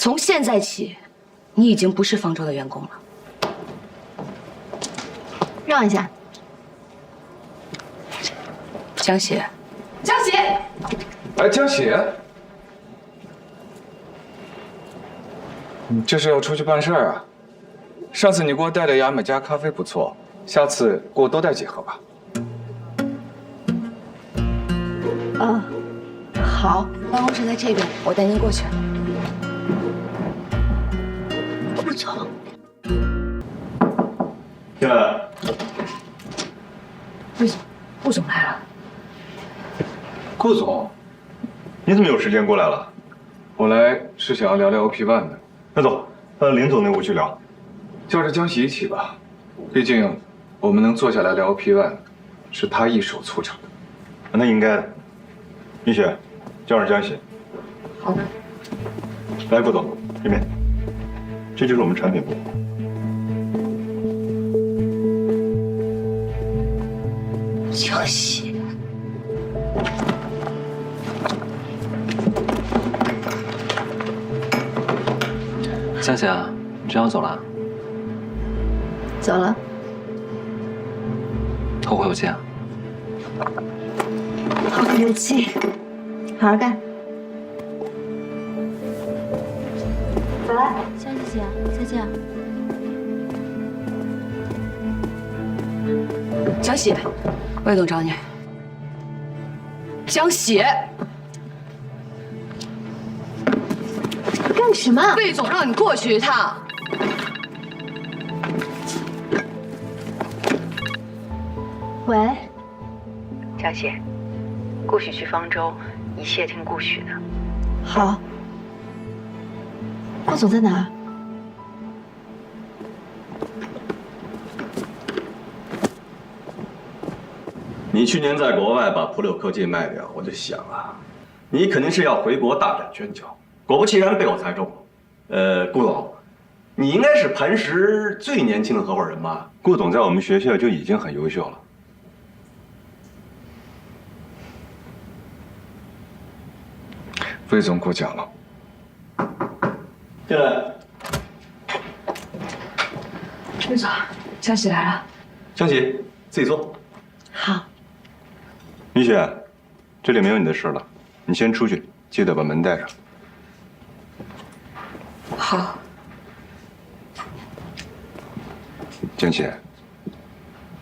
从现在起，你已经不是方舟的员工了。让一下。江喜，江喜，哎，江喜，你这是要出去办事儿啊？上次你给我带的牙买加咖啡不错，下次给我多带几盒吧。好，办公室在这边，我带您过去。顾总，进来。顾总来了。顾总，你怎么有时间过来了？我来是想要聊聊 OP One 的。那走，林总那屋去聊。叫着江喜一起吧，毕竟我们能坐下来聊 OP One，是他一手促成的。那应该的。蜜雪，叫上江喜。好的。来，顾总，这边，这就是我们产品部。江喜。江喜啊，你真要走了？走了。后会有期啊！好客气，好好干。走了，江姐姐，再见。江喜，魏总找你。江喜，干什么？魏总让你过去一趟。喂，江喜，顾许去方舟，一切听顾许的。好。顾总在哪？你去年在国外把普柳科技卖掉，我就想啊，你肯定是要回国大展拳脚。果不其然，被我猜中了。顾总，你应该是磐石最年轻的合伙人吧？顾总在我们学校就已经很优秀了。魏总过奖了。进来。魏总，江喜来了。江喜，自己坐。好。蜜雪，这里没有你的事了，你先出去，记得把门带上。好。江喜，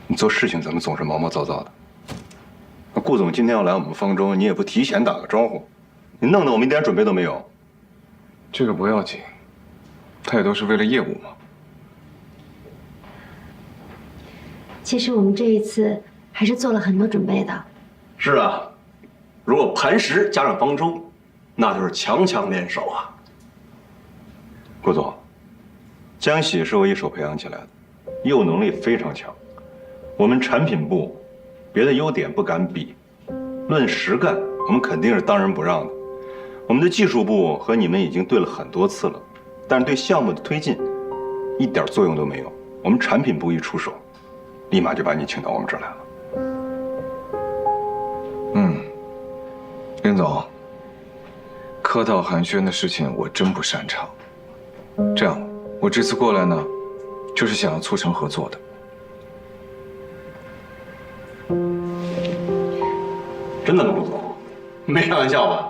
你做事情怎么总是毛毛躁躁的？那顾总今天要来我们方舟，你也不提前打个招呼，你弄得我们一点准备都没有。这个不要紧，他也都是为了业务嘛。其实我们这一次还是做了很多准备的。是啊，如果磐石加上方舟，那就是强强联手啊。顾总，江喜是我一手培养起来的，业务能力非常强。我们产品部别的优点不敢比，论实干，我们肯定是当仁不让的。我们的技术部和你们已经对了很多次了，但是对项目的推进一点作用都没有。我们产品部一出手，立马就把你请到我们这儿来了。林总，客套寒暄的事情我真不擅长。这样，我这次过来呢，就是想要促成合作的。真的吗，顾总？没开玩笑吧？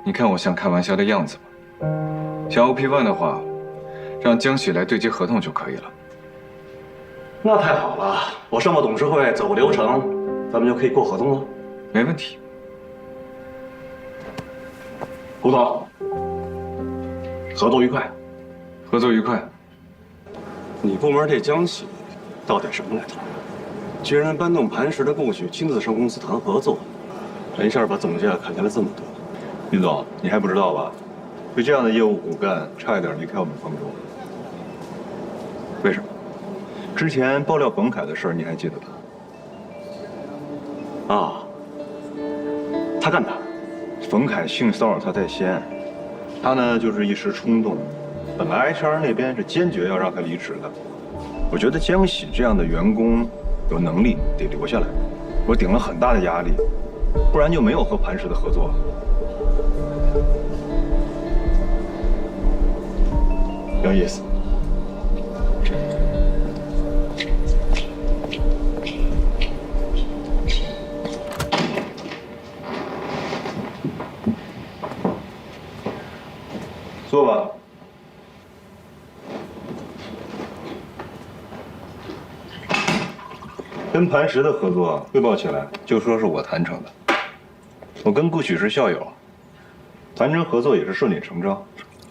你看我像开玩笑的样子吗？想 OP One 的话，让江喜来对接合同就可以了。那太好了，我上个董事会走个流程，咱们就可以过合同了。没问题。顾总，合作愉快。合作愉快。你部门这江喜到底什么来头？居然搬动磐石的顾许亲自上公司谈合作，这一下把总价砍下来这么多。林总，你还不知道吧？就这样的业务骨干，差一点离开我们方舟。为什么？之前爆料冯凯的事儿，你还记得吧？啊，他干的。冯凯性骚扰他在先，他呢就是一时冲动，本来 HR 那边是坚决要让他离职的。我觉得江喜这样的员工有能力得留下来，我顶了很大的压力，不然就没有和磐石的合作了。有意思。坐吧。跟磐石的合作汇报起来，就说是我谈成的。我跟顾许是校友，谈成合作也是顺理成章，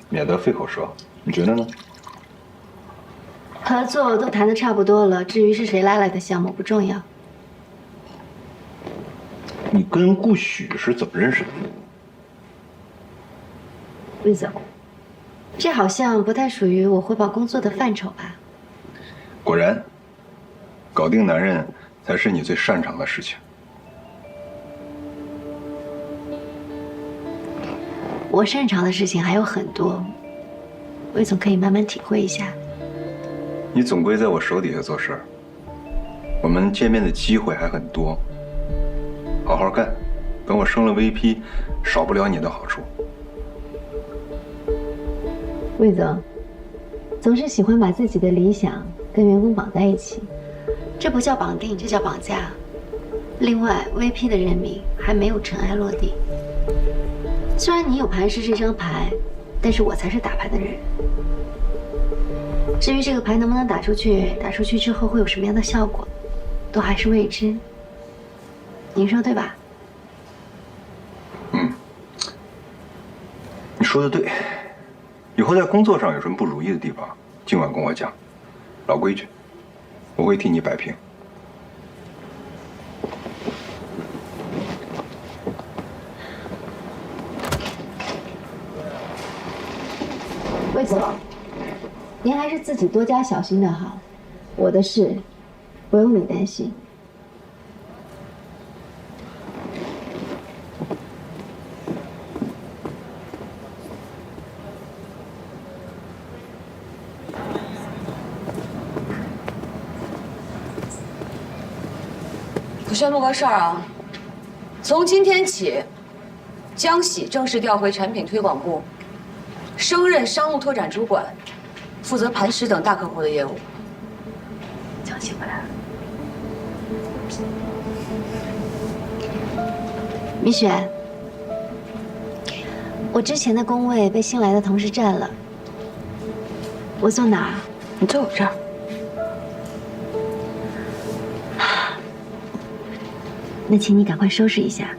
免得费口舌。你觉得呢？合作都谈得差不多了，至于是谁拉来的项目不重要。你跟顾许是怎么认识的？魏总，这好像不太属于我汇报工作的范畴吧？果然，搞定男人才是你最擅长的事情。我擅长的事情还有很多，魏总可以慢慢体会一下。你总归在我手底下做事儿，我们见面的机会还很多。好好干，等我升了 VP， 少不了你的好处。魏总，总是喜欢把自己的理想跟员工绑在一起，这不叫绑定，这叫绑架。另外 ，VP 的任命还没有尘埃落地。虽然你有磐石这张牌，但是我才是打牌的人。至于这个牌能不能打出去，打出去之后会有什么样的效果，都还是未知。您说对吧？嗯，你说的对。以后在工作上有什么不如意的地方，尽管跟我讲。老规矩，我会替你摆平。魏总，您还是自己多加小心的好。我的事，不用你担心。我宣布个事儿啊，从今天起，江喜正式调回产品推广部，升任商务拓展主管，负责磐石等大客户的业务。江喜回来了。米雪，我之前的工位被新来的同事占了，我坐哪儿？你坐我这儿。那请你赶快收拾一下，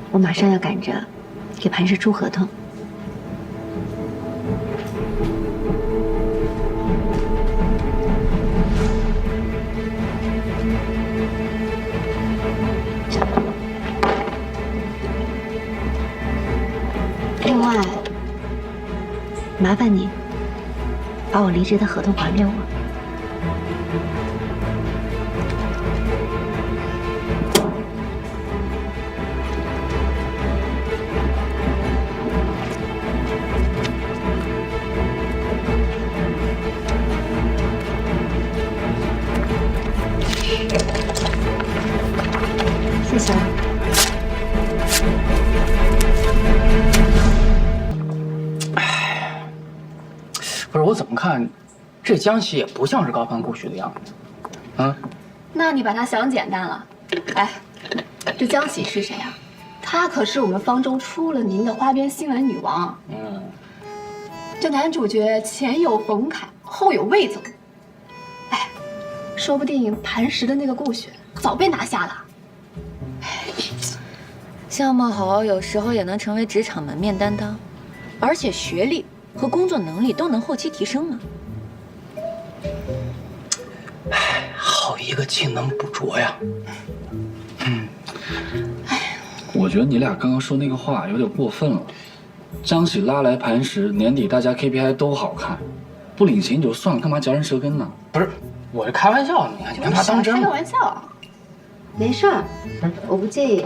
我马上要赶着给磐石出合同。另外，麻烦你把我离职的合同还给我。谢谢。不是我怎么看，这江喜也不像是高攀顾许的样子。啊？那你把他想简单了。哎，这江喜是谁啊？她可是我们方中出了名的花边新闻女王。嗯。这男主角前有冯凯，后有魏总。哎，说不定磐石的那个顾雪早被拿下了。相貌好，有时候也能成为职场门面担当，而且学历和工作能力都能后期提升嘛。哎，好一个技能捕捉呀！我觉得你俩刚刚说那个话有点过分了。江喜拉来磐石，年底大家 KPI 都好看，不领情就算了，干嘛嚼人舌根呢？不是，我是开玩笑，你看他当真了？开个玩笑。没事儿，我不介意。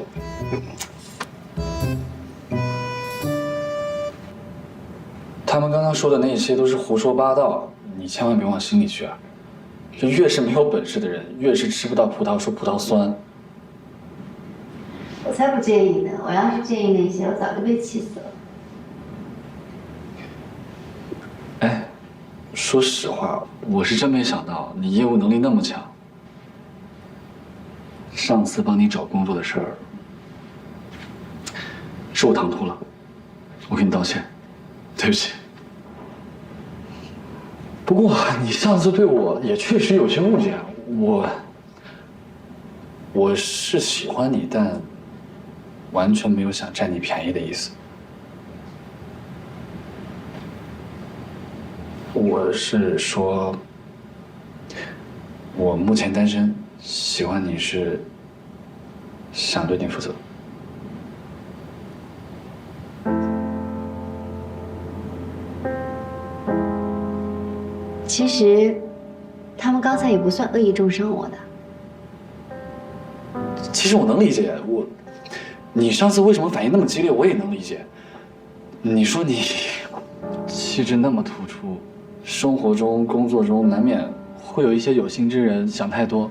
他们刚刚说的那些都是胡说八道，你千万别往心里去啊！就越是没有本事的人，越是吃不到葡萄说葡萄酸。我才不介意呢！我要是介意那些，我早就被气死了。哎，说实话，我是真没想到你业务能力那么强。上次帮你找工作的事儿，是我唐突了，我给你道歉，对不起。不过你上次对我也确实有些误解，我是喜欢你，但完全没有想占你便宜的意思。我是说，我目前单身，喜欢你是想对你负责。其实，他们刚才也不算恶意重伤我的。其实我能理解，你上次为什么反应那么激烈，我也能理解。你说你气质那么突出，生活中、工作中难免会有一些有心之人想太多，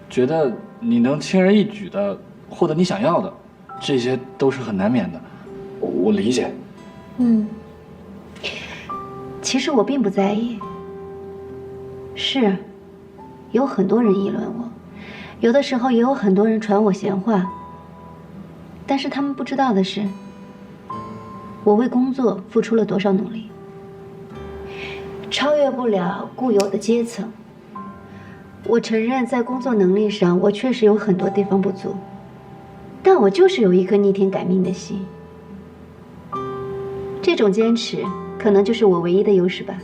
觉得你能轻而易举的获得你想要的，这些都是很难免的，我理解。其实我并不在意。是，有很多人议论我，有的时候也有很多人传我闲话。但是他们不知道的是，我为工作付出了多少努力。超越不了固有的阶层。我承认，在工作能力上，我确实有很多地方不足，但我就是有一颗逆天改命的心。这种坚持，可能就是我唯一的优势吧。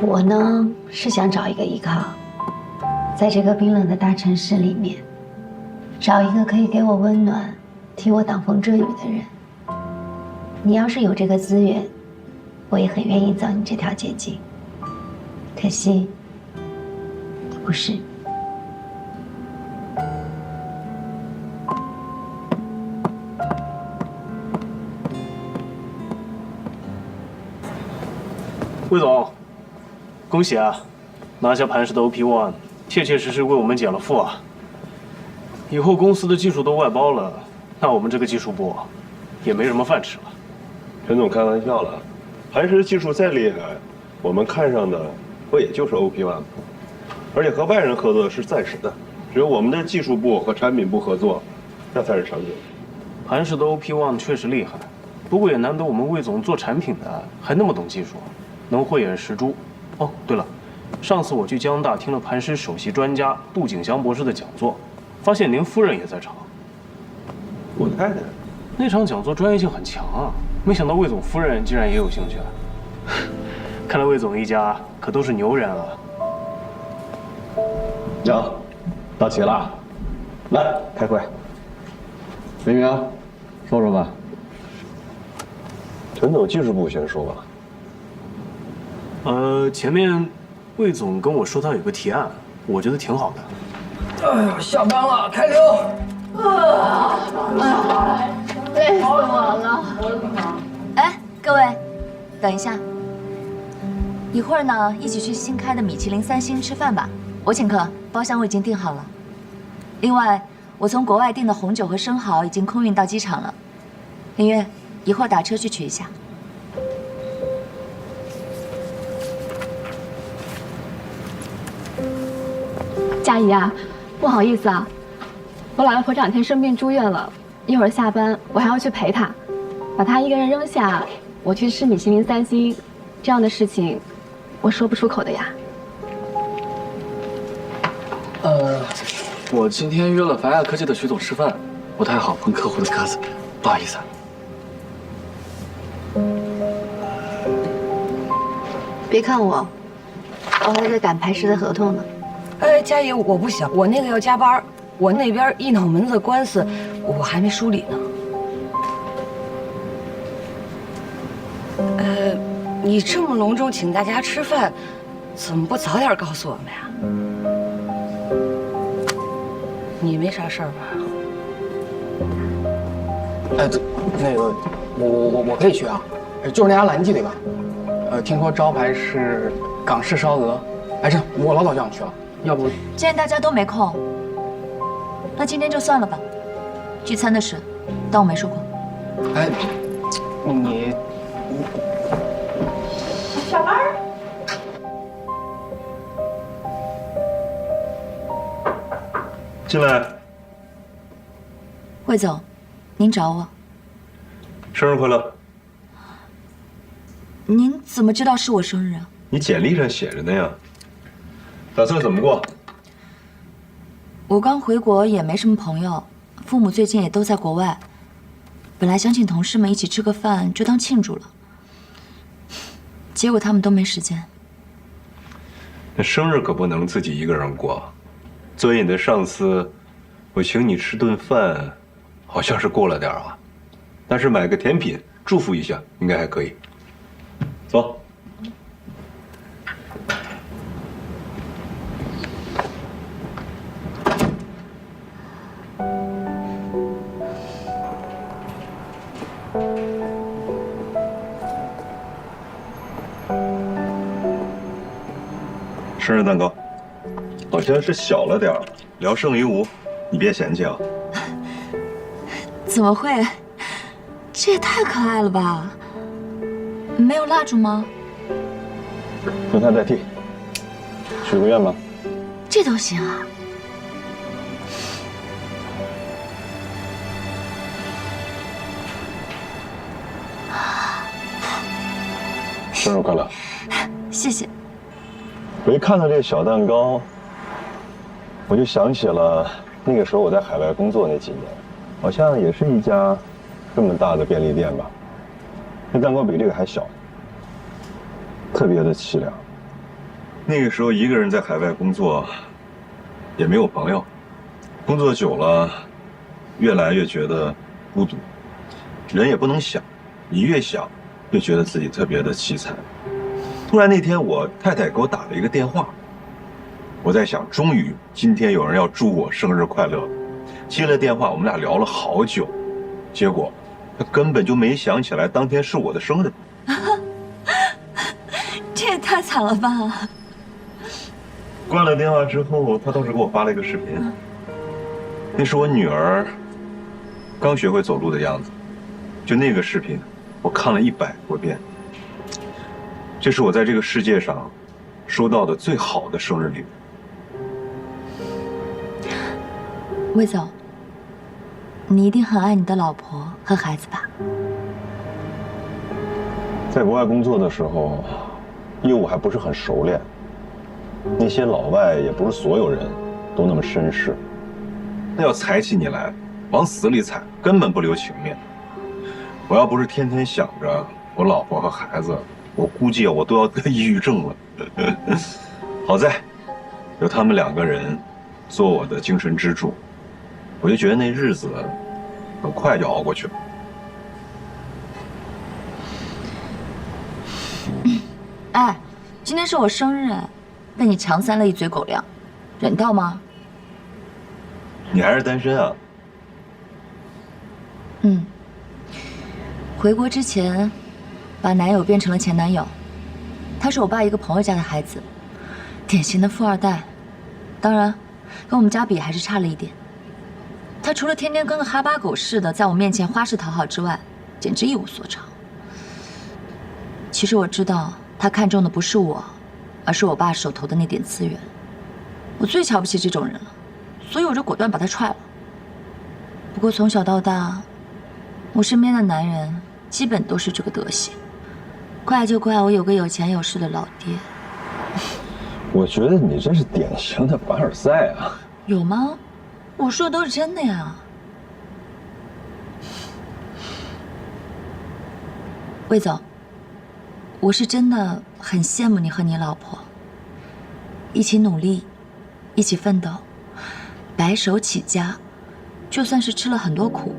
我呢，是想找一个依靠，在这个冰冷的大城市里面，找一个可以给我温暖、替我挡风遮雨的人。你要是有这个资源，我也很愿意走你这条捷径。可惜，你不是。魏总，恭喜啊，拿下磐石的 OP1，切切实实为我们减了负啊。以后公司的技术都外包了，那我们这个技术部也没什么饭吃了。陈总开玩笑了，磐石技术再厉害，我们看上的不也就是 OP1 吗？而且和外人合作是暂时的，只有我们的技术部和产品部合作，那才是长久的。磐石的 OP1 确实厉害，不过也难得我们魏总做产品的还那么懂技术，能慧眼识珠。哦，对了，上次我去江大听了磐石首席专家杜景祥博士的讲座，发现您夫人也在场。我太太那场讲座专业性很强啊，没想到魏总夫人竟然也有兴趣。看来魏总一家可都是牛人啊。行，到齐了，来开会。明明，说说吧。陈总，技术部先说吧。前面魏总跟我说他有个提案，我觉得挺好的。哎呀，下班了，开溜。累死我了。哎，各位，等一下，一会儿呢，一起去新开的米其林3星吃饭吧，我请客，包厢我已经订好了。另外，我从国外订的红酒和生蚝已经空运到机场了。林月，一会儿打车去取一下。佳怡啊，不好意思啊，我老外婆这2天生病住院了，一会儿下班我还要去陪她，把她一个人扔下，我去吃米其林3星，这样的事情我说不出口的呀。我今天约了凡亚科技的徐总吃饭，不太好碰客户的鸽子，不好意思啊。别看我，我还在赶磐石的合同呢。佳怡，我不行，我那个要加班，我那边一脑门子官司，我还没梳理呢。你这么隆重请大家吃饭，怎么不早点告诉我们呀？你没啥事儿吧？哎，那个，我可以去啊，就是那家蓝记对吧？听说招牌是港式烧鹅，哎，这我老早就想去了，要不既然大家都没空，那今天就算了吧。聚餐的事，当我没说过。哎，你小班儿。进来。魏总，您找我？生日快乐！您怎么知道是我生日啊？你简历上写着呢呀。打算怎么过？我刚回国，也没什么朋友，父母最近也都在国外。本来想请同事们一起吃个饭，就当庆祝了。结果他们都没时间。那生日可不能自己一个人过。作为你的上司，我请你吃顿饭，好像是过了点啊。但是买个甜品祝福一下，应该还可以。走。生日蛋糕，好像是小了点儿，聊胜于无，你别嫌弃啊。怎么会？这也太可爱了吧！没有蜡烛吗？用它代替。许个愿吧。这都行啊！生日快乐！谢谢。我一看到这个小蛋糕，我就想起了那个时候我在海外工作那几年，好像也是一家这么大的便利店吧。那蛋糕比这个还小，特别的凄凉。那个时候一个人在海外工作，也没有朋友，工作久了，越来越觉得孤独，人也不能想，你越想，越觉得自己特别的凄惨。突然那天，我太太给我打了一个电话，我在想，终于今天有人要祝我生日快乐。接了电话，我们俩聊了好久，结果她根本就没想起来当天是我的生日。这也太惨了吧！挂了电话之后，她倒是给我发了一个视频，那是我女儿刚学会走路的样子。就那个视频，我看了100多遍。这是我在这个世界上收到的最好的生日礼物。魏总，你一定很爱你的老婆和孩子吧？在国外工作的时候，业务还不是很熟练，那些老外也不是所有人都那么绅士，那要踩起你来，往死里踩，根本不留情面。我要不是天天想着我老婆和孩子，我估计我都要得抑郁症了。好在有他们2个人做我的精神支柱，我就觉得那日子很快就熬过去了。哎，今天是我生日，被你强塞了一嘴狗粮，忍到吗？你还是单身啊？嗯。回国之前，把男友变成了前男友。他是我爸一个朋友家的孩子，典型的富二代，当然，跟我们家比还是差了一点。他除了天天跟个哈巴狗似的在我面前花式讨好之外，简直一无所长。其实我知道，他看中的不是我，而是我爸手头的那点资源。我最瞧不起这种人了，所以我就果断把他踹了。不过从小到大，我身边的男人基本都是这个德行。怪就怪我有个有钱有势的老爹。我觉得你这是典型的凡尔赛啊！有吗？我说的都是真的呀。魏总，我是真的很羡慕你和你老婆，一起努力，一起奋斗，白手起家，就算是吃了很多苦，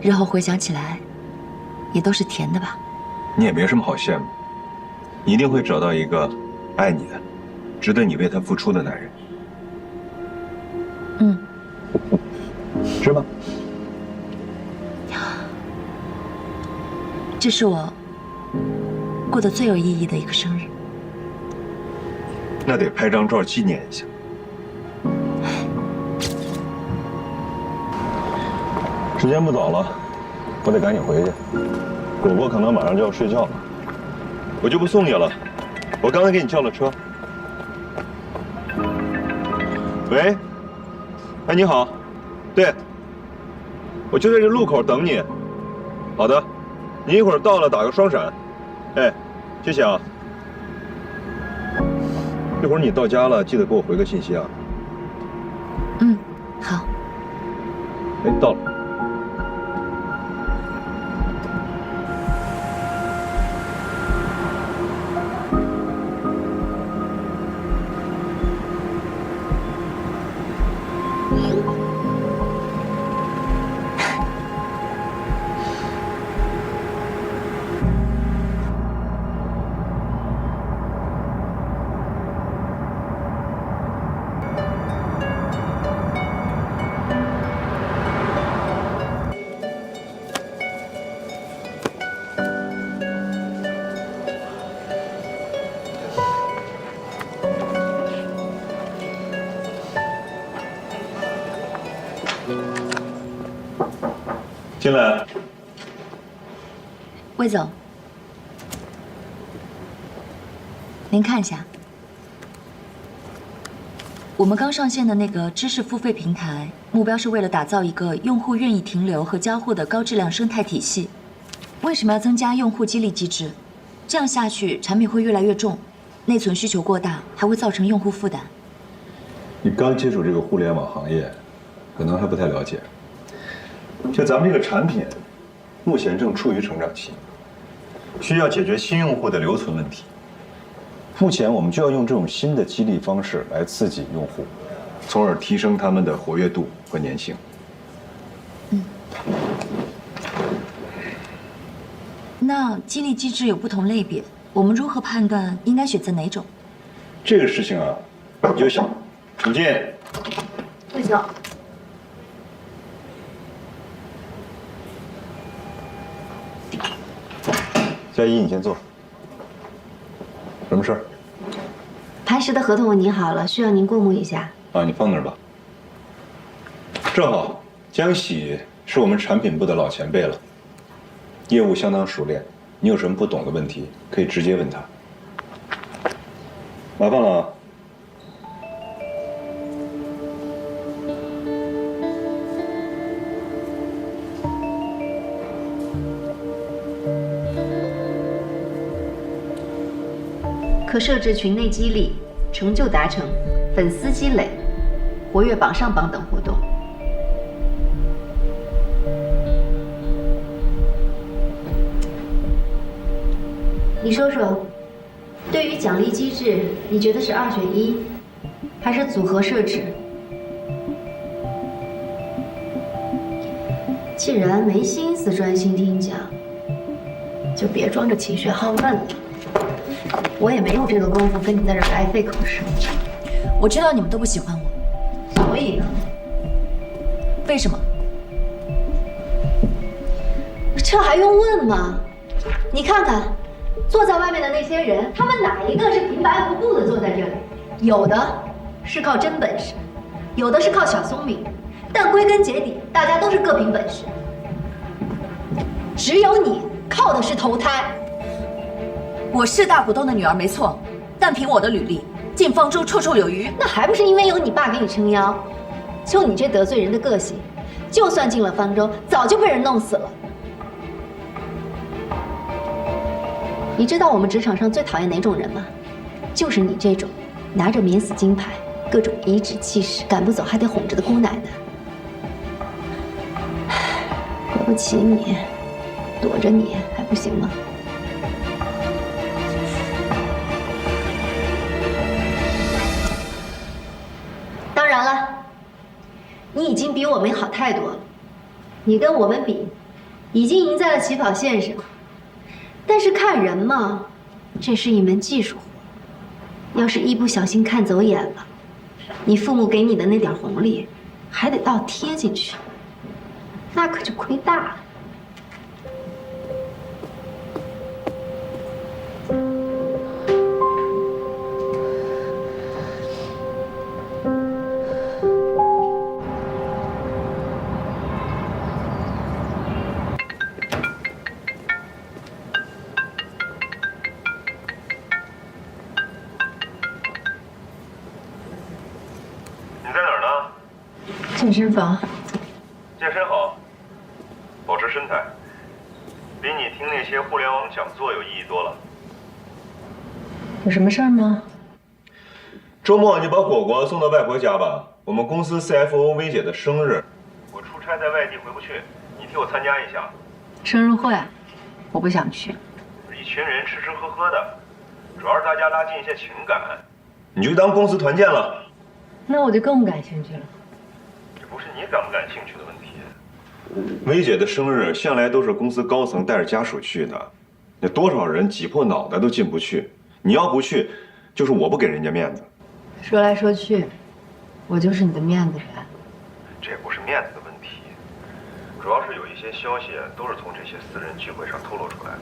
日后回想起来，也都是甜的吧？你也没什么好羡慕，你一定会找到一个爱你的、值得你为他付出的男人。嗯，吃吧。这是我过得最有意义的一个生日。那得拍张照纪念一下。时间不早了，我得赶紧回去。果果可能马上就要睡觉了，我就不送你了。我刚才给你叫了车。喂，哎，你好，对，我就在这路口等你。好的，你一会儿到了打个双闪。哎，谢谢啊。一会儿你到家了，记得给我回个信息啊。嗯，好。哎，到了。进来。魏总，您看一下，我们刚上线的那个知识付费平台，目标是为了打造一个用户愿意停留和交互的高质量生态体系。为什么要增加用户激励机制？这样下去，产品会越来越重，内存需求过大，还会造成用户负担。你刚接触这个互联网行业，可能还不太了解。就咱们这个产品，目前正处于成长期，需要解决新用户的留存问题。目前我们就要用这种新的激励方式来刺激用户，从而提升他们的活跃度和粘性。那激励机制有不同类别，我们如何判断应该选择哪种？这个事情啊，你就想，请进。魏总。佳怡，你先坐。什么事儿？磐石的合同我拟好了，需要您过目一下。啊，你放那儿吧。正好，江喜是我们产品部的老前辈了，业务相当熟练。你有什么不懂的问题，可以直接问他。麻烦了啊。可设置群内激励、成就达成、粉丝积累、活跃榜上榜等活动。你说说，对于奖励机制，你觉得是2选1，还是组合设置？既然没心思专心听讲，就别装着勤学好问了。我也没有这个功夫跟你在这白费口舌。我知道你们都不喜欢我，所以呢？为什么？这还用问吗？你看看，坐在外面的那些人，他们哪一个是平白无故的坐在这里？有的是靠真本事，有的是靠小聪明，但归根结底，大家都是各凭本事。只有你靠的是投胎。我是大股东的女儿没错，但凭我的履历，进方舟绰绰有余。那还不是因为有你爸给你撑腰？就你这得罪人的个性，就算进了方舟，早就被人弄死了。你知道我们职场上最讨厌哪种人吗？就是你这种拿着免死金牌、各种颐指气使、赶不走还得哄着的姑奶奶。惹不起你，躲着你还不行吗？当然了，你已经比我们好太多了。你跟我们比，已经赢在了起跑线上。但是看人嘛，这是一门技术活。要是一不小心看走眼了，你父母给你的那点红利，还得倒贴进去，那可就亏大了。健身房。健身好，保持身材，比你听那些互联网讲座有意义多了。有什么事儿吗？周末你把果果送到外婆家吧，我们公司 CFO 薇姐的生日，我出差在外地回不去，你替我参加一下。生日会，我不想去。一群人吃吃喝喝的，主要是大家拉近一些情感，你就当公司团建了。那我就更不感兴趣了。这不是你感不感兴趣的问题。薇姐的生日向来都是公司高层带着家属去的，那多少人挤破脑袋都进不去。你要不去，就是我不给人家面子。说来说去，我就是你的面子人。这也不是面子的问题，主要是有一些消息都是从这些私人聚会上透露出来的。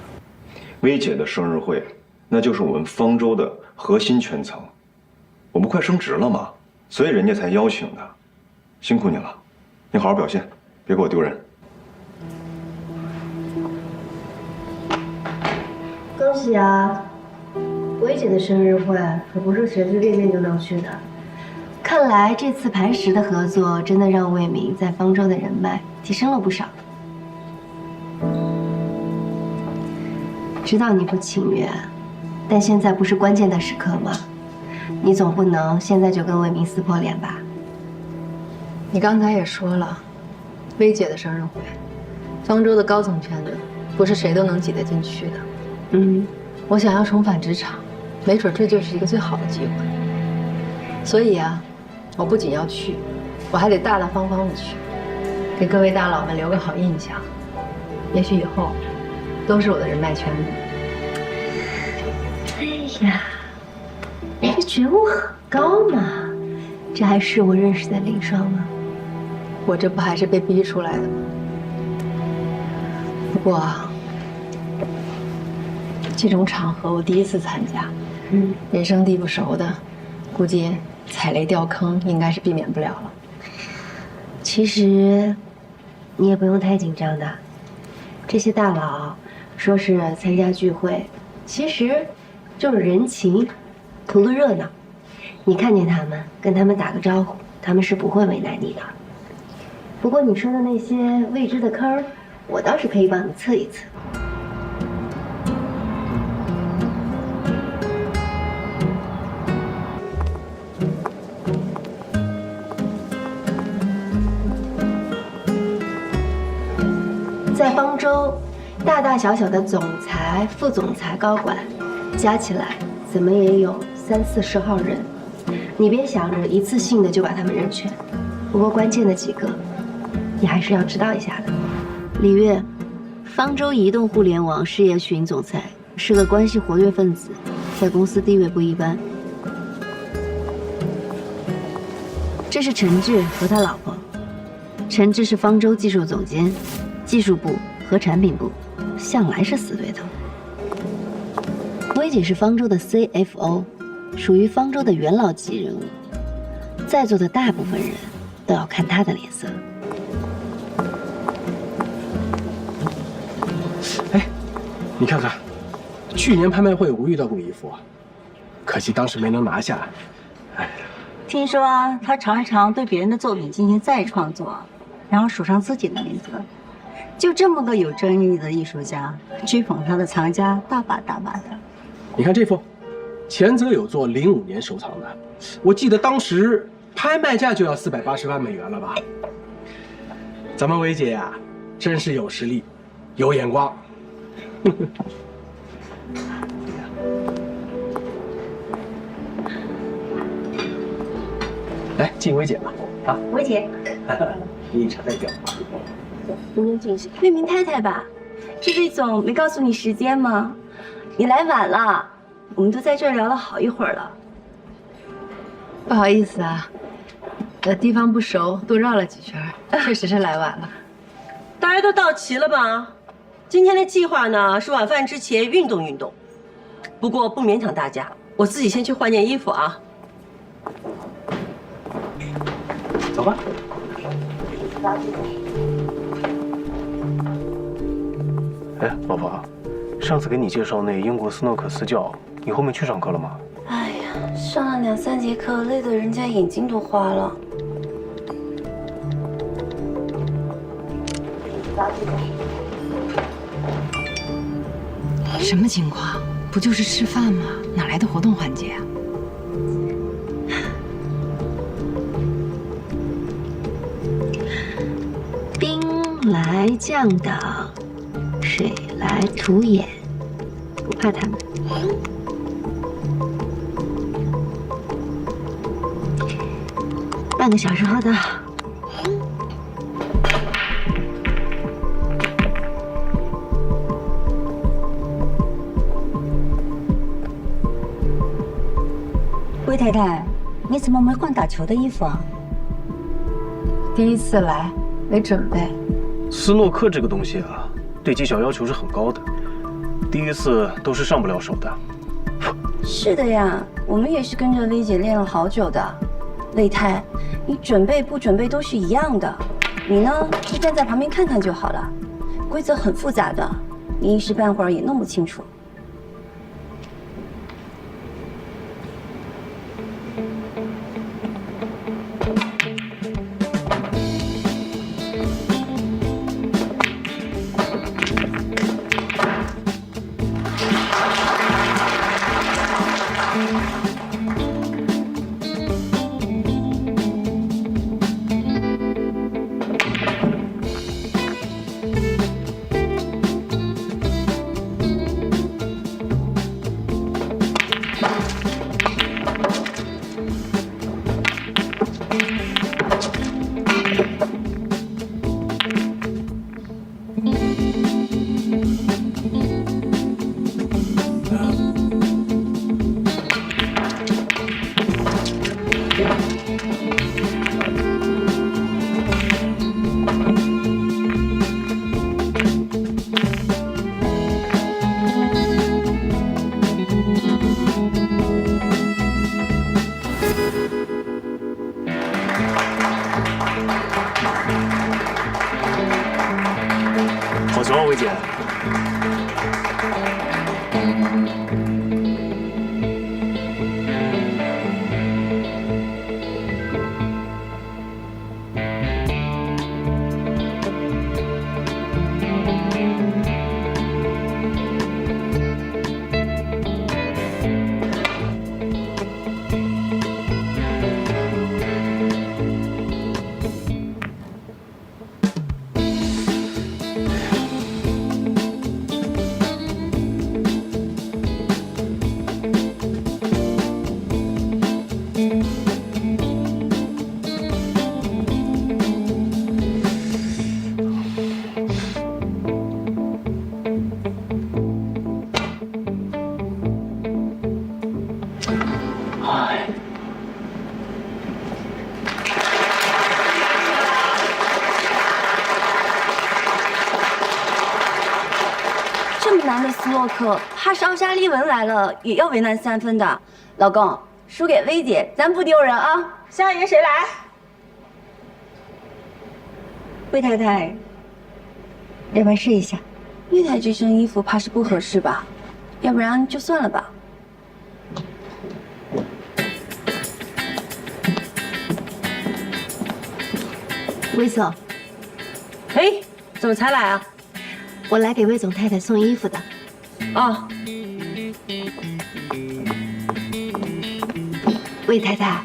薇姐的生日会，那就是我们方舟的核心圈层，我们快升职了嘛，所以人家才邀请的。辛苦你了，你好好表现，别给我丢人。恭喜啊！薇姐的生日会可不是随随便便就能去的。看来这次磐石的合作真的让魏明在方舟的人脉提升了不少。知道你不情愿，但现在不是关键的时刻吗？你总不能现在就跟魏明撕破脸吧？你刚才也说了，薇姐的生日会，方舟的高层圈子不是谁都能挤得进去的。我想要重返职场，没准这就是一个最好的机会。所以啊，我不仅要去，我还得大大方方的去，给各位大佬们留个好印象。也许以后都是我的人脉圈子。哎呀，你这觉悟很高嘛！这还是我认识的林双吗？我这不还是被逼出来的吗？不过这种场合我第一次参加，人生地不熟的，估计踩雷掉坑应该是避免不了了。其实你也不用太紧张的，这些大佬说是参加聚会，其实就是人情，图个热闹。你看见他们，跟他们打个招呼，他们是不会为难你的。不过你说的那些未知的坑，我倒是可以帮你测一测。在方舟，大大小小的总裁、副总裁、高管，加起来怎么也有30-40号人。你别想着一次性的就把他们认全，不过关键的几个，你还是要知道一下的。李月，方舟移动互联网事业群总裁，是个关系活跃分子，在公司地位不一般。这是陈志和他老婆，陈志是方舟技术总监。技术部和产品部向来是死对头。薇姐是方舟的 CFO， 属于方舟的元老级人物，在座的大部分人都要看她的脸色。哎，你看看，去年拍卖会我遇到过一幅，可惜当时没能拿下。哎，听说他常常对别人的作品进行再创作，然后署上自己的名字。就这么个有争议的艺术家，追捧他的藏家大把大把的。你看这幅，前泽有作05年收藏的，我记得当时拍卖价就要480万美元了吧？咱们薇姐呀，真是有实力，有眼光。来敬薇姐吧，啊，薇姐，一茶代表。明天进去。魏明太太吧，这魏总没告诉你时间吗？你来晚了，我们都在这儿聊了好一会儿了。不好意思啊，地方不熟，多绕了几圈，确实是来晚了。大家都到齐了吧？今天的计划呢是晚饭之前运动运动，不过不勉强大家，我自己先去换件衣服啊。走吧。哎，老婆，上次给你介绍那英国斯诺克私教，你后面去上课了吗？哎呀，上了2-3节课，累得人家眼睛都花了。什么情况？不就是吃饭吗？哪来的活动环节啊？兵来将挡，水来土掩，不怕他们。半个小时后到。魏太太，你怎么没换打球的衣服啊？第一次来，没准备。斯诺克这个东西啊，对技巧要求是很高的，第一次都是上不了手的。是的呀，我们也是跟着薇姐练了好久的。魏太，你准备不准备都是一样的，你呢就站在旁边看看就好了。规则很复杂的，你一时半会儿也弄不清楚。好球啊，薇姐！这么难的斯洛克，怕是奥沙利文来了也要为难3分的。老公，输给薇姐，咱不丢人啊！下一个谁来？魏太太，要不要试一下？月台这身衣服怕是不合适吧？要不然就算了吧。魏总，哎，怎么才来啊？我来给魏总太太送衣服的。哦，魏太太，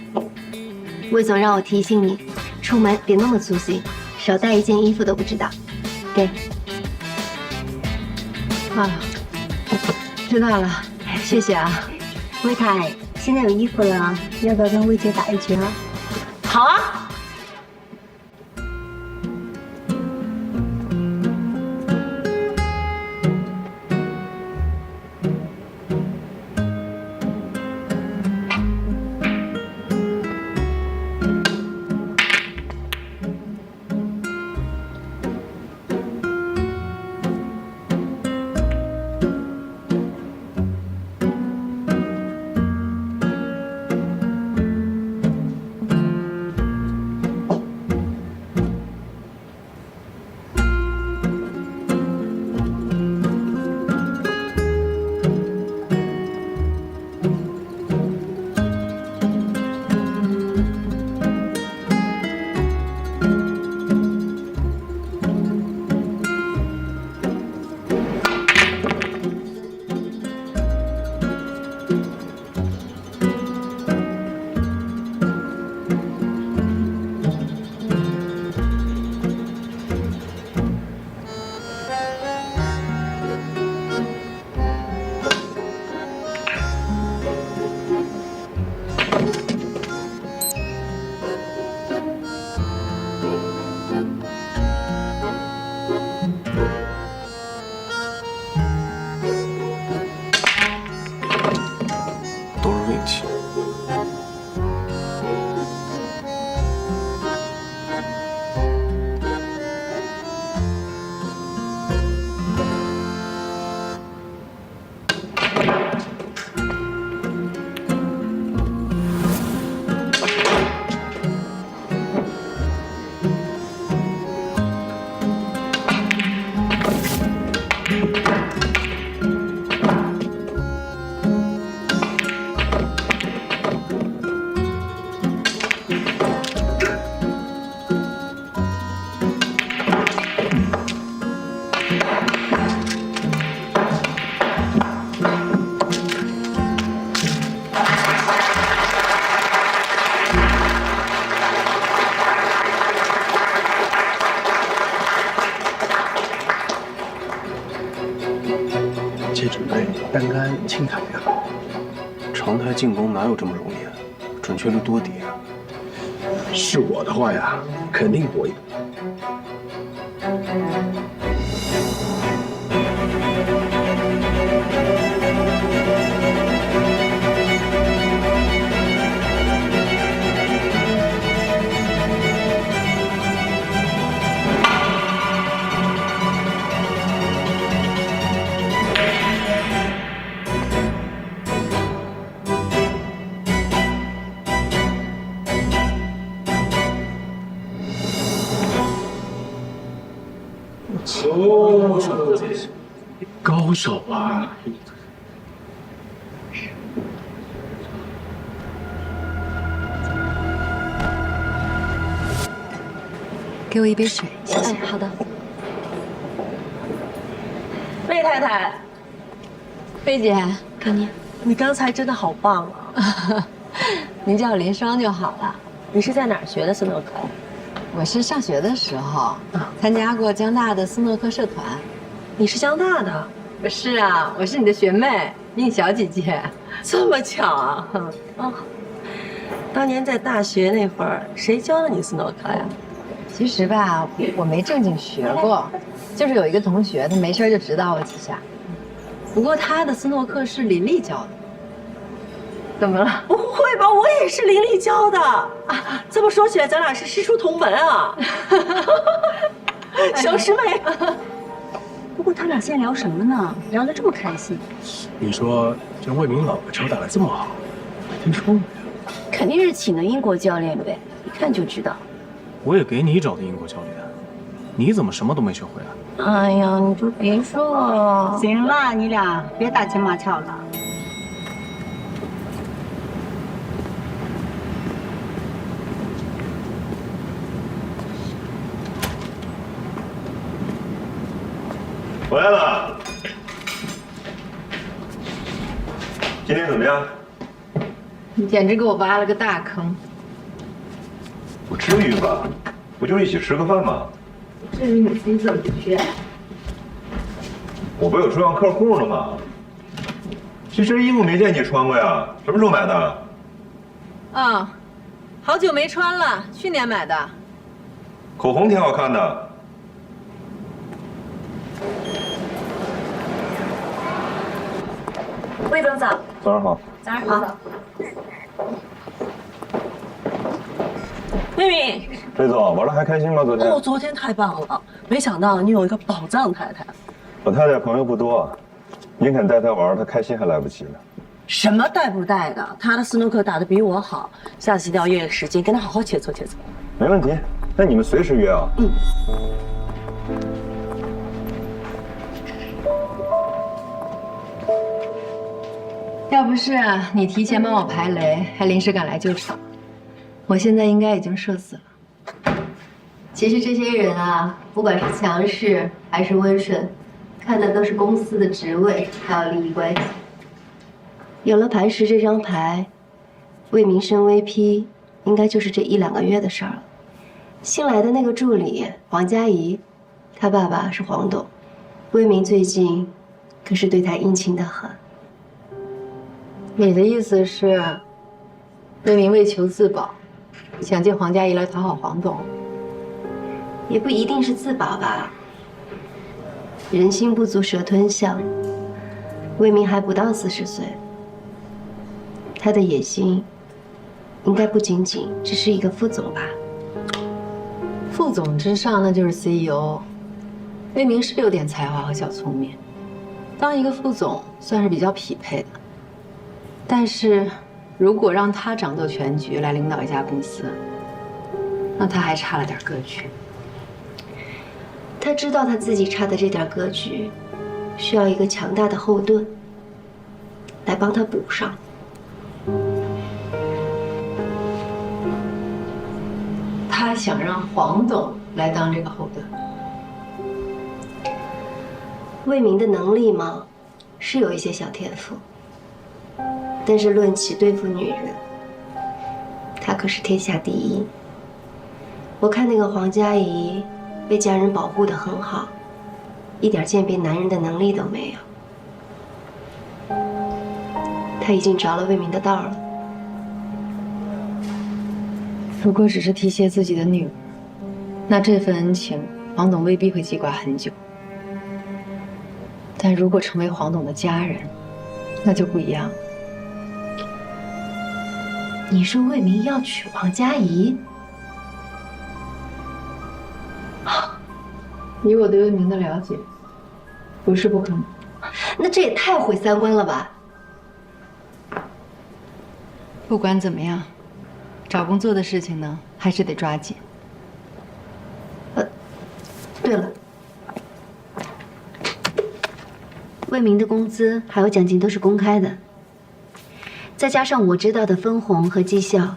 魏总让我提醒你，出门别那么粗心，少带一件衣服都不知道。给。啊，知道了，谢谢啊。魏太，现在有衣服了，要不要跟魏姐打一局啊？好啊。这准备单杆轻弹呀。长台进攻哪有这么容易啊？准确率多低啊！是我的话呀，肯定多一点。高手啊！给我一杯水，谢谢。好的。魏太太，菲姐，给你。你刚才真的好棒啊！您叫我林双就好了。你是在哪儿学的斯诺克？我是上学的时候参加过江大的斯诺克社团。你是江大的？不是啊，我是你的学妹，比你小几届。这么巧啊！哦，当年在大学那会儿，谁教了你斯诺克呀？其实吧，我没正经学过，就是有一个同学，他没事就指导我几下。不过他的斯诺克是林丽教的。怎么了？不会吧，我也是林丽教的啊！这么说起来，咱俩是师出同门啊！小师妹。不过他俩现在聊什么呢？聊得这么开心。你说这魏明老婆球打得这么好，听说没有？肯定是请的英国教练呗，一看就知道。我也给你找的英国教练，你怎么什么都没学会啊？哎呀，你就别说了。行了，你俩别打情骂俏了。回来了，今天怎么样？你简直给我挖了个大坑。不至于吧？不就是一起吃个饭吗？至于你自己怎么学？我不有重要客户呢吗？这身衣服没见你穿过呀？什么时候买的？啊，好久没穿了，去年买的。口红挺好看的。魏总早。早上好。早上好。妹妹，魏总玩的还开心吗？昨天？哦，昨天太棒了，没想到你有一个宝藏太太。我太太朋友不多，您肯带她玩，她开心还来不及呢。什么带不带的？她的斯诺克打得比我好，下次一定要约个时间跟她好好切磋切磋。没问题，那你们随时约啊。嗯。要不是你提前帮我排雷，还临时赶来救场，我现在应该已经社死了。其实这些人啊，不管是强势还是温顺，看的都是公司的职位还有利益关系。有了磐石这张牌，魏明升 VP 应该就是这1-2个月的事儿了。新来的那个助理黄佳怡，她爸爸是黄董，魏明最近可是对她殷勤得很。你的意思是，魏明为求自保，想借黄佳怡来讨好黄董？也不一定是自保吧。人心不足蛇吞象，魏明还不到40岁，他的野心应该不仅仅只是一个副总吧。副总之上那就是 CEO。魏明是有点才华和小聪明，当一个副总算是比较匹配的。但是，如果让他掌舵全局来领导一家公司，那他还差了点格局。他知道他自己差的这点格局，需要一个强大的后盾来帮他补上。他想让黄董来当这个后盾。魏明的能力嘛，是有一些小天赋，但是论起对付女人，他可是天下第一。我看那个黄佳怡被家人保护得很好，一点鉴别男人的能力都没有。他已经着了魏明的道了。如果只是提携自己的女儿，那这份恩情黄董未必会记挂很久。但如果成为黄董的家人，那就不一样了。你说魏明要娶黄佳怡？以我对魏明的了解，不是不可能。那这也太毁三观了吧！不管怎么样，找工作的事情呢，还是得抓紧。对了，魏明的工资还有奖金都是公开的，再加上我知道的分红和绩效，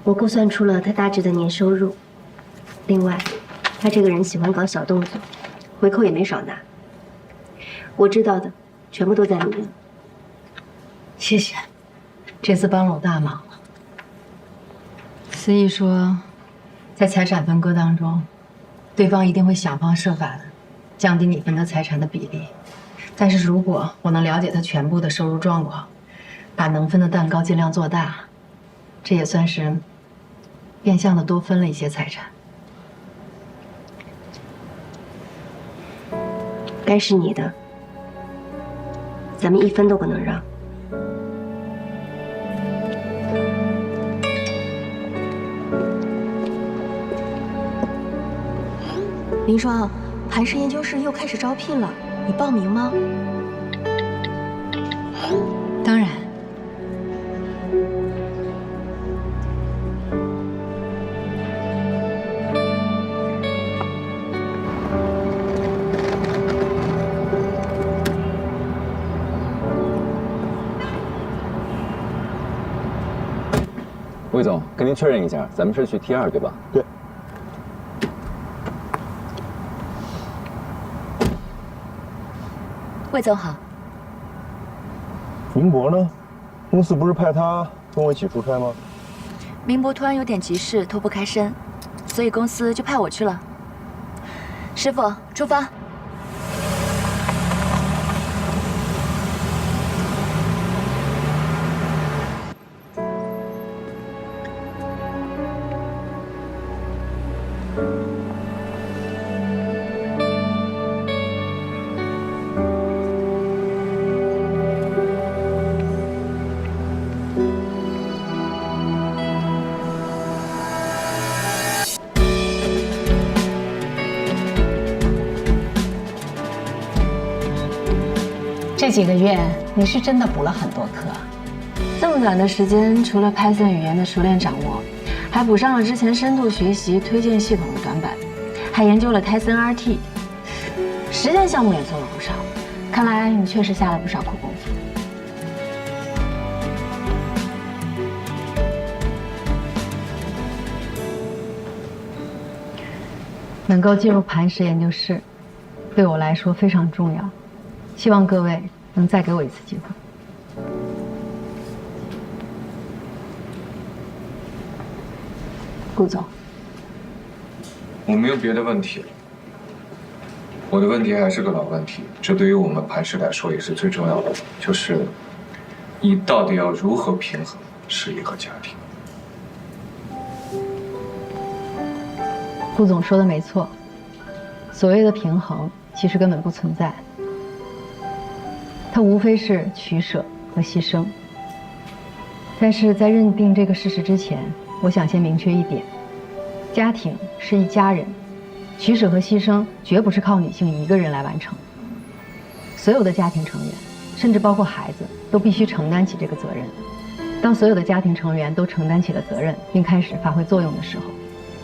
我估算出了他大致的年收入。另外，他这个人喜欢搞小动作，回扣也没少拿。我知道的全部都在里面。谢谢，这次帮了我大忙了。司仪说，在财产分割当中，对方一定会想方设法的降低你分得财产的比例。但是如果我能了解他全部的收入状况，把能分的蛋糕尽量做大，这也算是变相的多分了一些财产。该是你的，咱们一分都不能让。林双，磐石研究室又开始招聘了，你报名吗？当然。魏总，跟您确认一下，咱们是去 T2对吧？对。魏总好。明博呢？公司不是派他跟我一起出差吗？明博突然有点急事，脱不开身，所以公司就派我去了。师傅，出发。这几个月你是真的补了很多课，这么短的时间，除了 Python 语言的熟练掌握，还补上了之前深度学习推荐系统的短板，还研究了 Tyson RT， 实践项目也做了不少。看来你确实下了不少苦功夫。能够进入磐石研究室，对我来说非常重要。希望各位能再给我一次机会。顾总，我没有别的问题了。我的问题还是个老问题，这对于我们磐石来说也是最重要的，就是你到底要如何平衡事业和家庭？顾总说的没错，所谓的平衡其实根本不存在。它无非是取舍和牺牲，但是在认定这个事实之前，我想先明确一点：家庭是一家人，取舍和牺牲绝不是靠女性一个人来完成。所有的家庭成员，甚至包括孩子，都必须承担起这个责任。当所有的家庭成员都承担起了责任，并开始发挥作用的时候，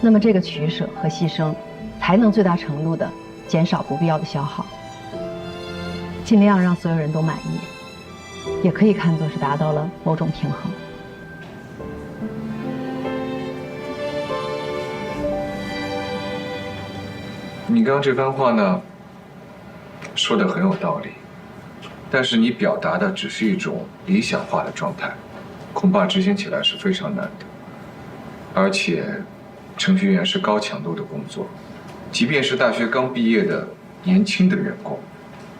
那么这个取舍和牺牲，才能最大程度地减少不必要的消耗。尽量让所有人都满意，也可以看作是达到了某种平衡。你刚刚这番话呢，说的很有道理，但是你表达的只是一种理想化的状态，恐怕执行起来是非常难的。而且，程序员是高强度的工作，即便是大学刚毕业的年轻的员工，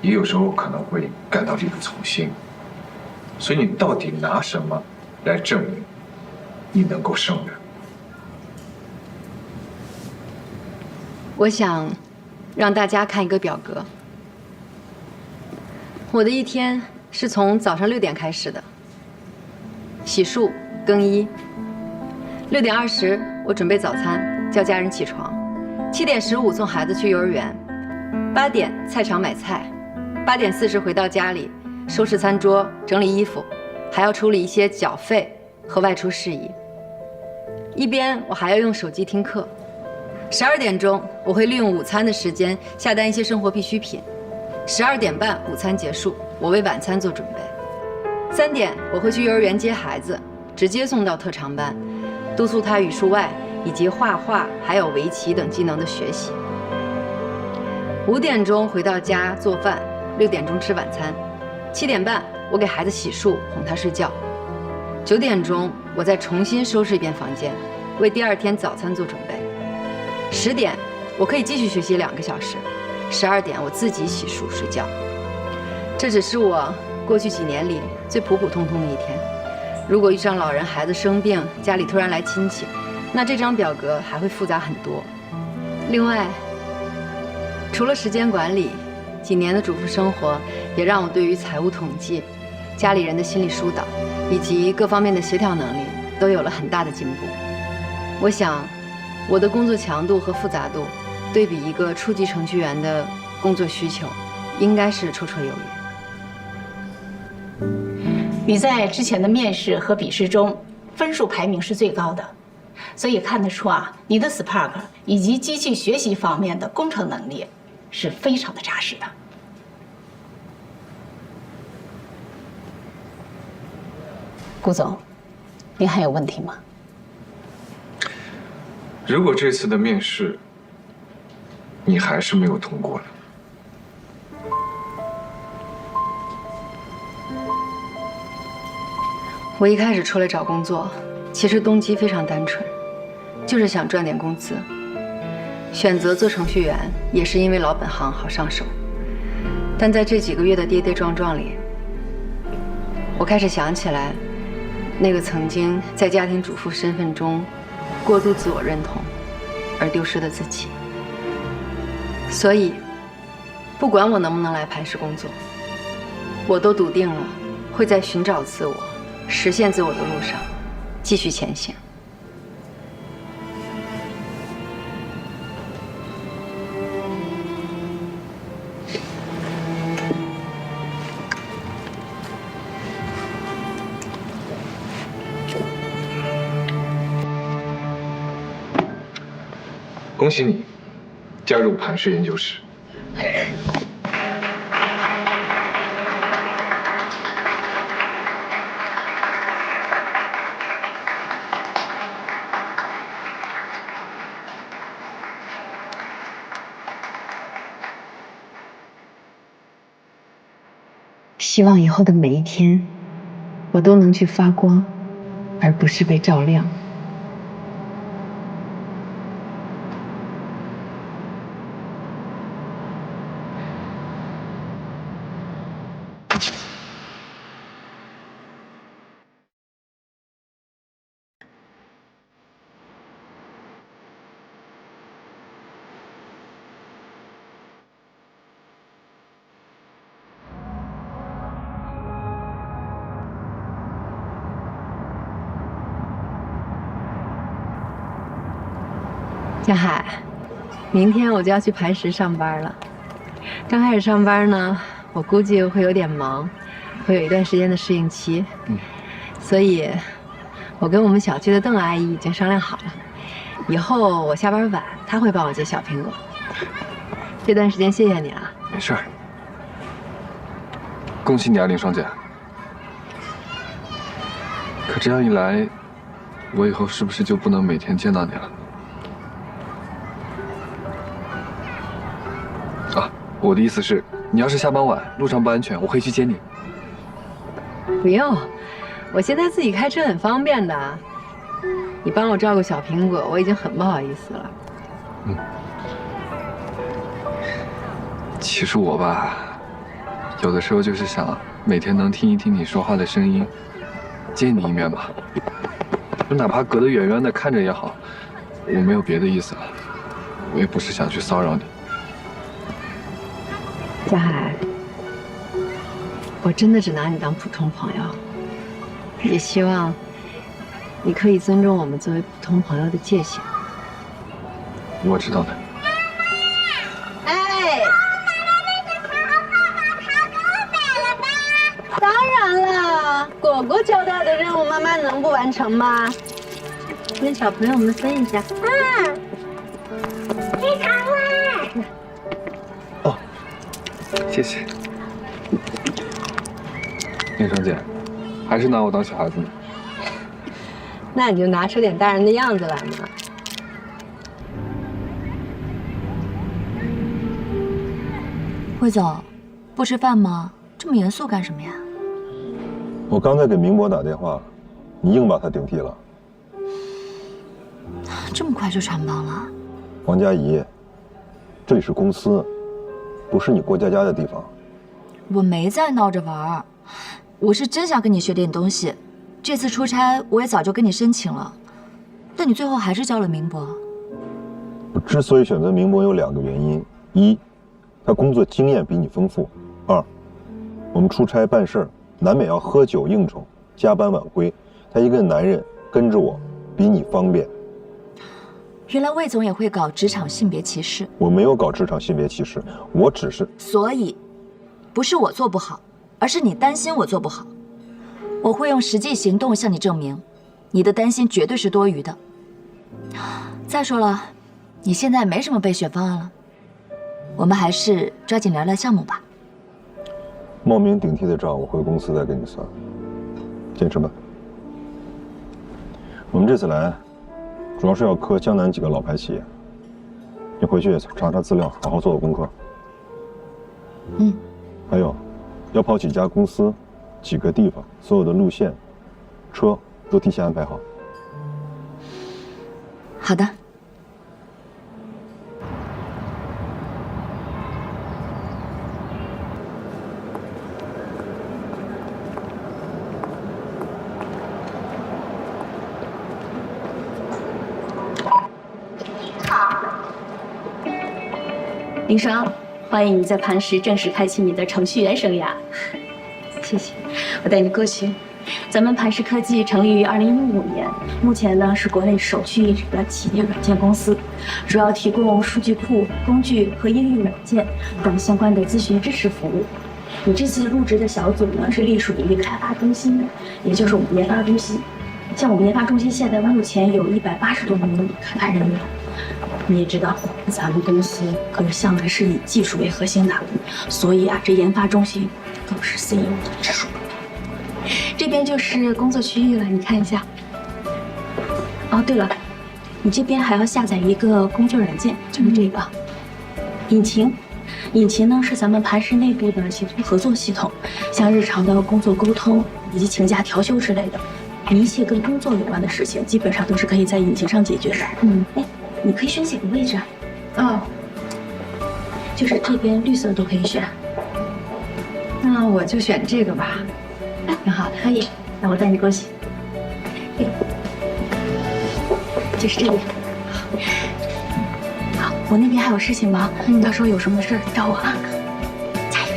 也有时候可能会感到力不从心。所以你到底拿什么来证明你能够胜任？我想让大家看一个表格。我的一天是从早上6点开始的，洗漱、更衣。6点20，我准备早餐，叫家人起床。7点15送孩子去幼儿园。8点菜场买菜。8点40回到家里，收拾餐桌，整理衣服，还要处理一些缴费和外出事宜。一边我还要用手机听课。12点钟，我会利用午餐的时间下单一些生活必需品。12点半午餐结束，我为晚餐做准备。3点我会去幼儿园接孩子，直接送到特长班，督促他语数外以及画画还有围棋等技能的学习。5点钟回到家做饭，6点钟吃晚餐。7点半我给孩子洗漱哄他睡觉。9点钟我再重新收拾一遍房间，为第2天早餐做准备。10点我可以继续学习2个小时。12点我自己洗漱睡觉。这只是我过去几年里最普普通通的一天。如果遇上老人、孩子生病，家里突然来亲戚，那这张表格还会复杂很多。另外，除了时间管理，几年的主妇生活也让我对于财务统计、家里人的心理疏导以及各方面的协调能力都有了很大的进步。我想，我的工作强度和复杂度对比一个初级程序员的工作需求，应该是绰绰有余。你在之前的面试和笔试中分数排名是最高的，所以看得出啊，你的 Spark 以及机器学习方面的工程能力是非常的扎实的。顾总，您还有问题吗？如果这次的面试你还是没有通过呢？我一开始出来找工作，其实动机非常单纯，就是想赚点工资。选择做程序员也是因为老本行好上手。但在这几个月的跌跌撞撞里，我开始想起来，那个曾经在家庭主妇身份中过度自我认同而丢失的自己。所以，不管我能不能来磐石工作，我都笃定了会在寻找自我、实现自我的路上继续前行。恭喜你加入磐石研究室。希望以后的每一天，我都能去发光，而不是被照亮。江海，明天我就要去磐石上班了。刚开始上班呢，我估计会有点忙，会有一段时间的适应期。所以，我跟我们小区的邓阿姨已经商量好了，以后我下班晚，她会帮我接小苹果。这段时间谢谢你了。没事儿。恭喜你啊，林双姐。可这样一来，我以后是不是就不能每天见到你了？啊，我的意思是，你要是下班晚，路上不安全，我可以去接你。不用，我现在自己开车很方便的。你帮我照顾小苹果，我已经很不好意思了。其实我吧，有的时候就是想每天能听一听你说话的声音，见你一面吧，就哪怕隔得远远的看着也好。我没有别的意思了，我也不是想去骚扰你。嘉海，我真的只拿你当普通朋友，也希望你可以尊重我们作为普通朋友的界限。我知道的。哎，当然了，果果交代的任务，妈妈能不完成吗？跟小朋友们分一下。吃糖了。哦，谢谢。林双姐，还是拿我当小孩子呢。那你就拿出点大人的样子来嘛。魏总，不吃饭吗？这么严肃干什么呀？我刚才给明博打电话，你硬把他顶替了。这么快就穿帮了？王佳怡，这里是公司，不是你过家家的地方。我没在闹着玩儿，我是真想跟你学点东西。这次出差我也早就跟你申请了，但你最后还是交了明博。我之所以选择明博有2个原因：一，他工作经验比你丰富；二，我们出差办事儿难免要喝酒应酬、加班晚归，他一个男人跟着我比你方便。原来魏总也会搞职场性别歧视。我没有搞职场性别歧视，我只是……所以，不是我做不好，而是你担心我做不好。我会用实际行动向你证明，你的担心绝对是多余的。再说了，你现在没什么备选方案了，我们还是抓紧聊聊项目吧。冒名顶替的账，我回公司再跟你算。先吃吧。我们这次来，主要是要磕江南几个老牌企业。你回去查查资料，好好做做功课。还有，要跑几家公司，几个地方，所有的路线、车都提前安排好。好的。林双，欢迎你在磐石正式开启你的程序员生涯。谢谢，我带你过去。咱们磐石科技成立于2015年，目前呢是国内首屈一指的企业软件公司，主要提供数据库、工具和应用软件等相关的咨询支持服务。你这次入职的小组呢是隶属于开发中心，也就是我们研发中心。像我们研发中心现在目前有180多名开发人员。你也知道，咱们公司可是向来是以技术为核心的，所以啊，这研发中心更是 CEO 的直属。这边就是工作区域了，你看一下。哦，对了，你这边还要下载一个工具软件，就是这个引擎。引擎呢是咱们磐石内部的协作合作系统，像日常的工作沟通以及请假调休之类的，一切跟工作有关的事情，基本上都是可以在引擎上解决的。哎，你可以选几个位置啊？哦，就是这边绿色都可以选。那我就选这个吧。挺好的，可以。那我带你过去。就是这里。好，我那边还有事情忙，到时候有什么事找我啊。加油！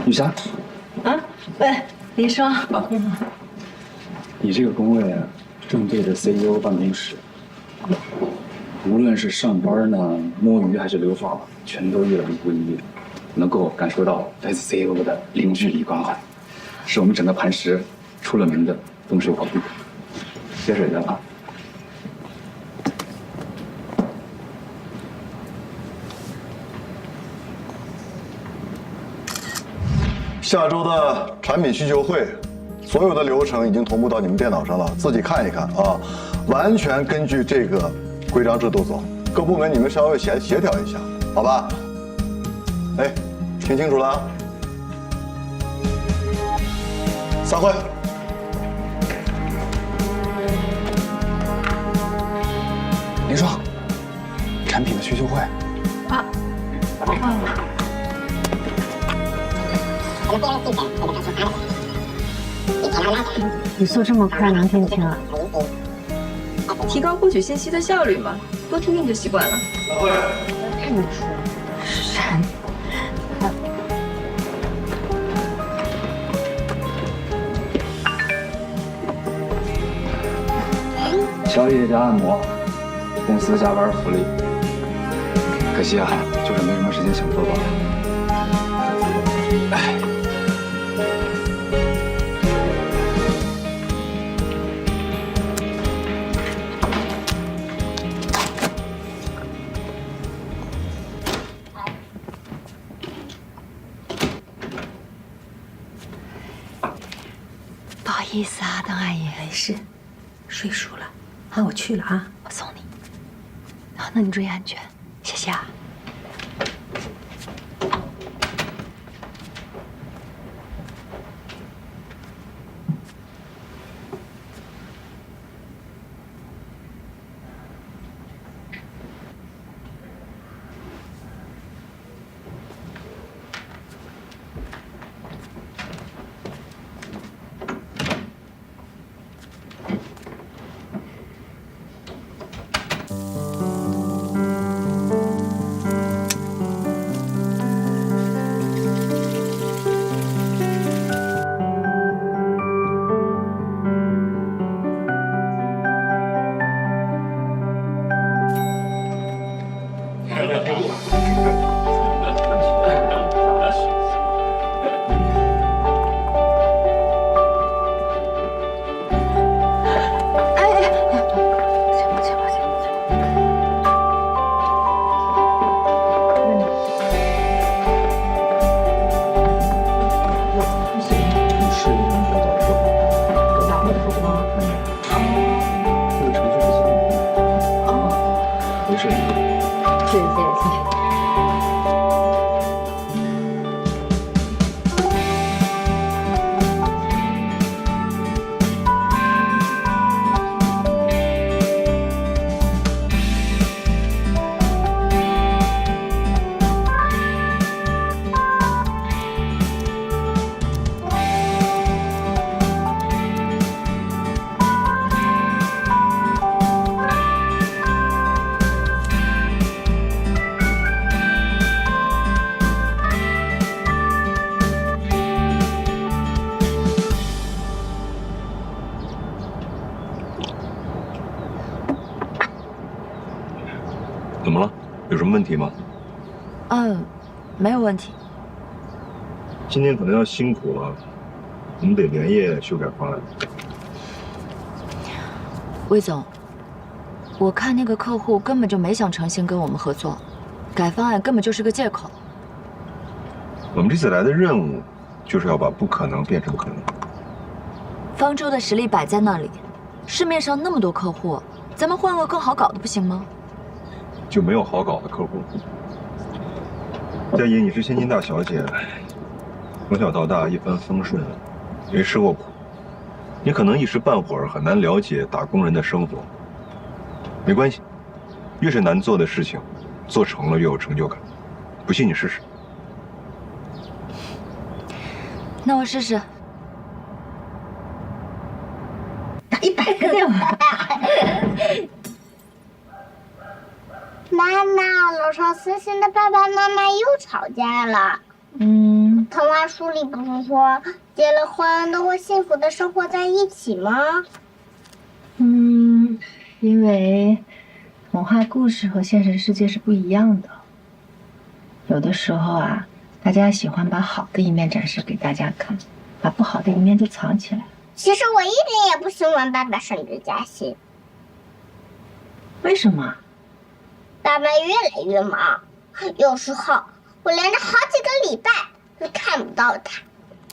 雨莎，啊，喂，林双，你好。你这个工位啊，正对着 CEO 办公室，无论是上班呢、摸鱼还是留发，全都一览无遗，能够感受到来自 CEO 的零距离关怀，是我们整个磐石出了名的风水宝地。接水的啊。下周的产品需求会，所有的流程已经同步到你们电脑上了，自己看一看啊，完全根据这个规章制度走。各部门你们稍微协调一下，好吧？哎，听清楚了啊？散会。林双，产品的需求会。啊。语速这么快，能听清啊？提高获取信息的效率嘛，多听听就习惯了。看得出，闪。宵夜加按摩，公司加班福利。可惜啊，就是没什么时间享受罢了。哎。不好意思啊，邓阿姨。没事，睡熟了。啊，我去了啊，我送你。好，那你注意安全，谢谢啊。怎么了？有什么问题吗？没有问题。今天可能要辛苦了，我们得连夜修改方案。魏总，我看那个客户根本就没想诚心跟我们合作，改方案根本就是个借口。我们这次来的任务，就是要把不可能变成可能。方舟的实力摆在那里，市面上那么多客户，咱们换个更好搞的不行吗？就没有好搞的客户。佳怡，你是千金大小姐，从小到大一帆风顺，没吃过苦，你可能一时半会儿很难了解打工人的生活。没关系，越是难做的事情，做成了越有成就感。不信你试试。那我试试。打100个电话。妈妈，楼上思欣的爸爸妈妈又吵架了。童话书里不是说结了婚都会幸福的生活在一起吗？因为童话故事和现实世界是不一样的。有的时候啊，大家喜欢把好的一面展示给大家看，把不好的一面就藏起来。其实我一点也不喜欢爸爸升职加薪。为什么？爸爸越来越忙，有时候我连着好几个礼拜都看不到他。